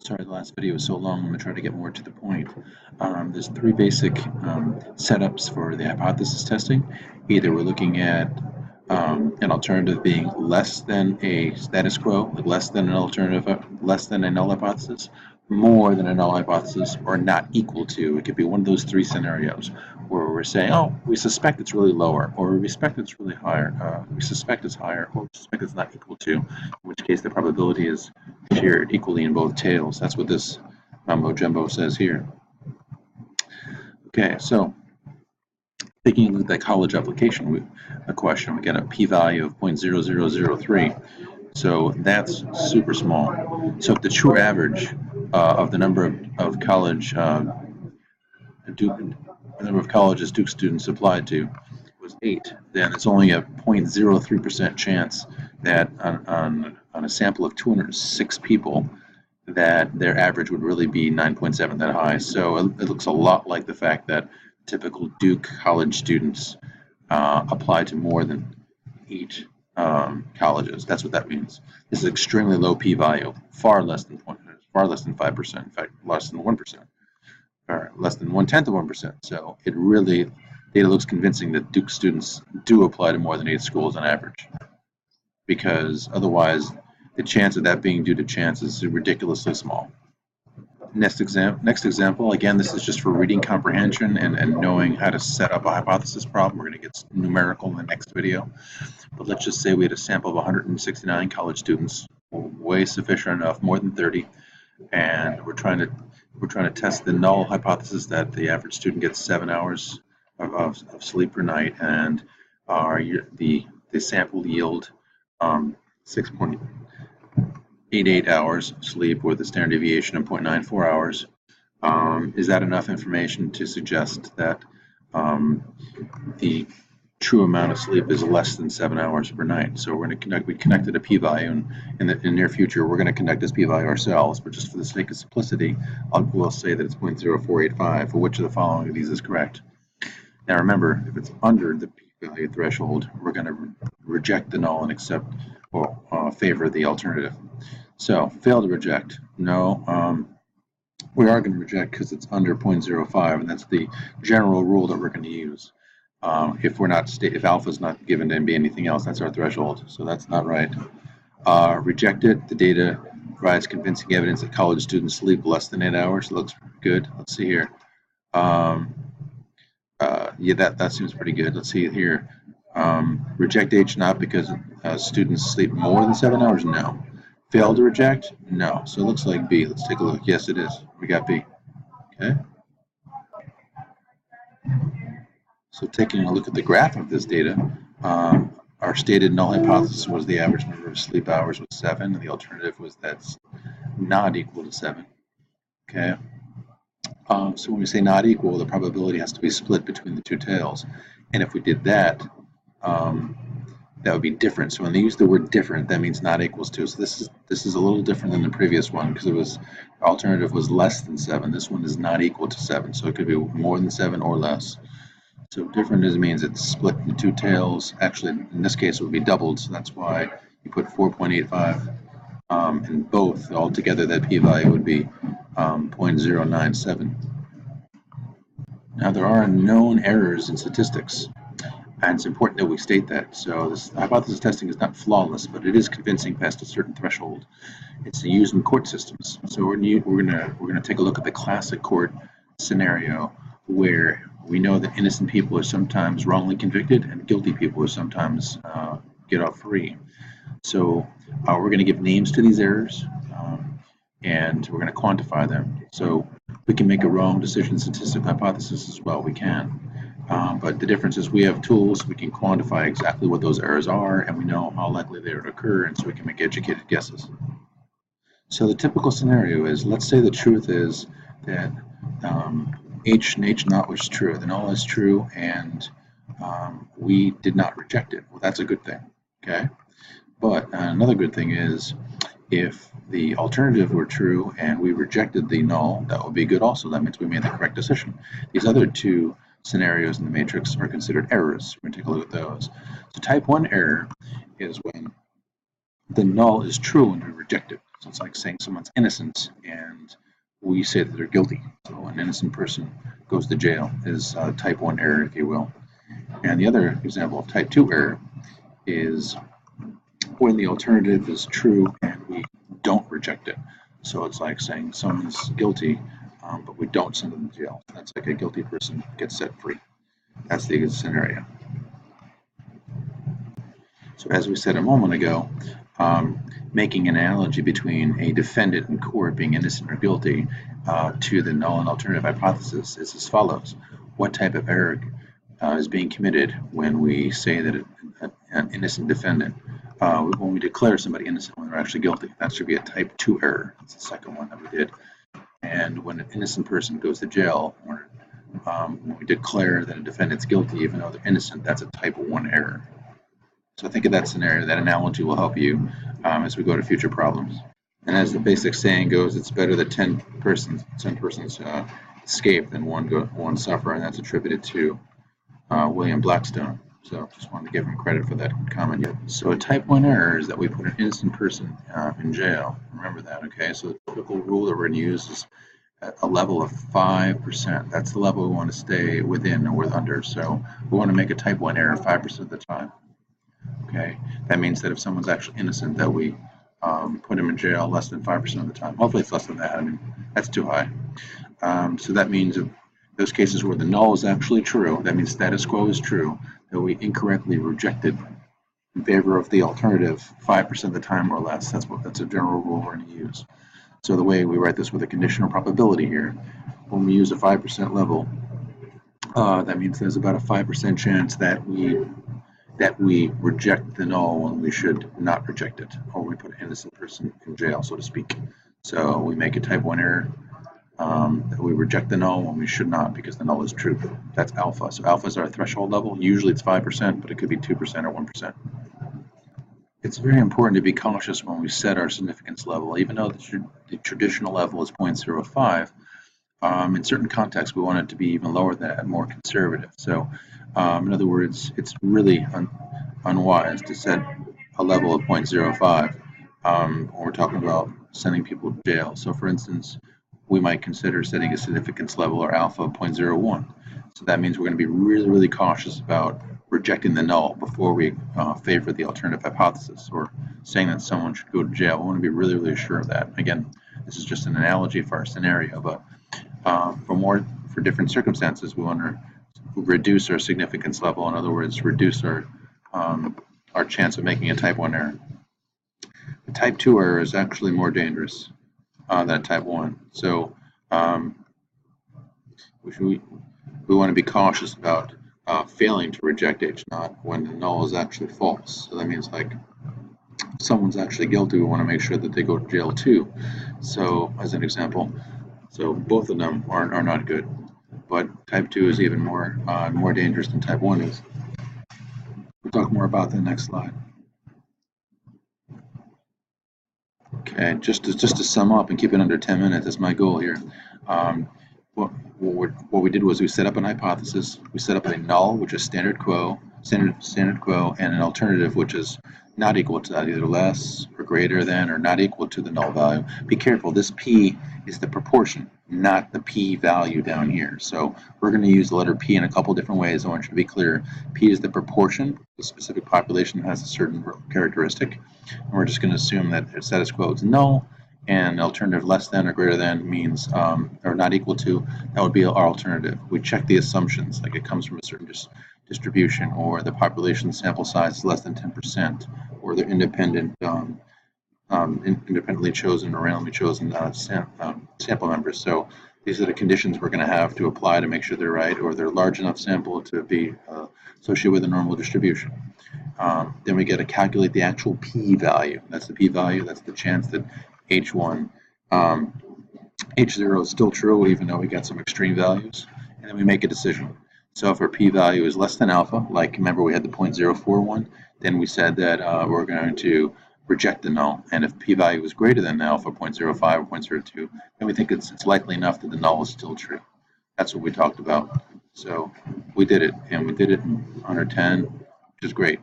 Sorry, the last video was so long. I'm going to try to get more to the point. There's three basic setups for the hypothesis testing. Either we're looking at an alternative being less than a status quo, like less than an alternative, less than a null hypothesis, more than a null hypothesis, or not equal to. It could be one of those three scenarios where we're saying, oh, we suspect it's really lower, or we suspect it's really higher, we suspect it's higher, or we suspect it's not equal to, in which case the probability is shared equally in both tails. That's what this mumbo jumbo says here. Okay, so taking a look at that college application question, we get a p-value of 0.0003. So that's super small. So if the true average of the number of college the number of colleges Duke students applied to was 8, then it's only a 0.03% chance that on a sample of 206 people that their average would really be 9.7 that high. So it looks a lot like the fact that typical Duke college students apply to more than 8 colleges. That's what that means. This is extremely low p-value, far less than 5%, in fact, less than 1%, or less than 1/10 of 1%. So it really, data looks convincing that Duke students do apply to more than 8 schools on average, because otherwise the chance of that being due to chance is ridiculously small. Next example, again, this is just for reading comprehension and knowing how to set up a hypothesis problem. We're going to get numerical in the next video. But let's just say we had a sample of 169 college students, way sufficient enough, more than 30, and we're trying to test the null hypothesis that the average student gets 7 hours of sleep per night, and the sample yield 6.88 hours of sleep with a standard deviation of 0.94 hours. Is that enough information to suggest that the true amount of sleep is less than 7 hours per night? So we're going to we connected a p-value, and in the near future we're going to connect this p-value ourselves, but just for the sake of simplicity, we'll say that it's 0.0485. For which of the following of these is correct? Now remember, if it's under the p-value threshold, we're going to reject the null and accept or favor the alternative. So fail to reject. No, we are going to reject because it's under 0.05, and that's the general rule that we're going to use. If alpha is not given to be anything else, that's our threshold. So that's not right. Reject it. The data provides convincing evidence that college students sleep less than 8 hours. Looks good. Let's see here. Yeah, that seems pretty good. Let's see here. Reject H, not because students sleep more than 7 hours. No. Fail to reject? No. So it looks like B. Let's take a look. Yes, it is. We got B. Okay. So taking a look at the graph of this data, our stated null hypothesis was the average number of sleep hours was 7, and the alternative was that's not equal to 7. Okay. So when we say not equal, the probability has to be split between the two tails, and if we did that, that would be different. So when they use the word different, that means not equals to. So this is a little different than the previous one, because the alternative was less than 7. This one is not equal to 7, so it could be more than 7 or less. So different means it's split into two tails. Actually, in this case, it would be doubled, so that's why you put 4.85. And both, altogether, that p-value would be 0.097. Now, there are known errors in statistics, and it's important that we state that. So this hypothesis testing is not flawless, but it is convincing past a certain threshold. It's used in court systems. So we're gonna take a look at the classic court scenario where we know that innocent people are sometimes wrongly convicted and guilty people are sometimes get off free. So we're going to give names to these errors, and we're going to quantify them. So we can make a wrong decision statistical hypothesis as well. We can. But the difference is we have tools, we can quantify exactly what those errors are, and we know how likely they would occur, and so we can make educated guesses. So the typical scenario is, let's say the truth is that H and H naught was true. The null is true, and we did not reject it. Well, that's a good thing, okay? But another good thing is, if the alternative were true and we rejected the null, that would be good also. That means we made the correct decision. These other two scenarios in the matrix are considered errors. We're going to take a look at those. So type 1 error is when the null is true and we reject it. So it's like saying someone's innocent and we say that they're guilty. So an innocent person goes to jail is type 1 error, if you will. And the other example of type 2 error is when the alternative is true and we don't reject it. So it's like saying someone's guilty, but we don't send them to jail. That's like a guilty person gets set free. That's the scenario. So as we said a moment ago, making an analogy between a defendant in court being innocent or guilty to the null and alternative hypothesis is as follows. What type of error is being committed when we say that an innocent defendant, when we declare somebody innocent when they're actually guilty? That should be a type 2 error. That's the second one that we did. And when an innocent person goes to jail, or when we declare that a defendant's guilty even though they're innocent, that's a type 1 error. So think of that scenario. That analogy will help you as we go to future problems. And as the basic saying goes, it's better that 10 persons escape than one suffer, and that's attributed to William Blackstone. So just wanted to give him credit for that comment here. So a type 1 error is that we put an innocent person in jail. Remember that, okay? So the typical rule that we're going to use is a level of 5%. That's the level we want to stay within or under. So we want to make a type 1 error 5% of the time. Okay, that means that if someone's actually innocent, that we put them in jail less than 5% of the time. Hopefully it's less than that. I mean, that's too high. So that means in those cases where the null is actually true, that means status quo is true, that we incorrectly rejected in favor of the alternative 5% of the time or less. That's a general rule we're going to use. So the way we write this with a conditional probability here, when we use a 5% level, that means there's about a 5% chance that we reject the null when we should not reject it, or we put an innocent person in jail, so to speak. So we make a type 1 error that we reject the null when we should not, because the null is true. That's alpha. So alpha is our threshold level. Usually it's 5%, but it could be 2% or 1%. It's very important to be cautious when we set our significance level. Even though the traditional level is 0.05, in certain contexts we want it to be even lower than that, more conservative. So in other words, it's really unwise to set a level of 0.05 when we're talking about sending people to jail. So for instance, we might consider setting a significance level or alpha of 0.01. So that means we're going to be really, really cautious about rejecting the null before we favor the alternative hypothesis, or saying that someone should go to jail. We want to be really, really sure of that. Again, this is just an analogy for our scenario, but for different circumstances, we want to reduce our significance level. In other words, reduce our chance of making a type 1 error. The type 2 error is actually more dangerous than type 1. So we want to be cautious about failing to reject H0 when the null is actually false. So that means like if someone's actually guilty, we want to make sure that they go to jail too. So as an example, so both of them are not good, but type 2 is even more dangerous than type 1 is. We'll talk more about that next slide. Okay, just to sum up and keep it under 10 minutes, that's my goal here. What we did was we set up an hypothesis. We set up a null, which is standard quo, and an alternative, which is not equal to that, either less or greater than or not equal to the null value. Be careful, this P is the proportion, not the P value down here. So we're going to use the letter P in a couple different ways. I want you to be clear. P is the proportion. The specific population has a certain characteristic. And we're just going to assume that status quo is null, and alternative less than or greater than means, or not equal to, that would be our alternative. We check the assumptions, like it comes from a certain distribution, or the population sample size is less than 10%, or they're independent, independently chosen or randomly chosen sample members. So these are the conditions we're going to have to apply to make sure they're right, or they're large enough sample to be associated with a normal distribution. Then we get to calculate the actual P value. That's the P value. That's the chance that H0 is still true, even though we got some extreme values. And then we make a decision. So if our P value is less than alpha, like remember we had the 0.041, then we said that we're going to reject the null. And if P value is greater than alpha, 0.05 or 0.02, then we think it's likely enough that the null is still true. That's what we talked about. So we did it, and we did it in under 10, which is great.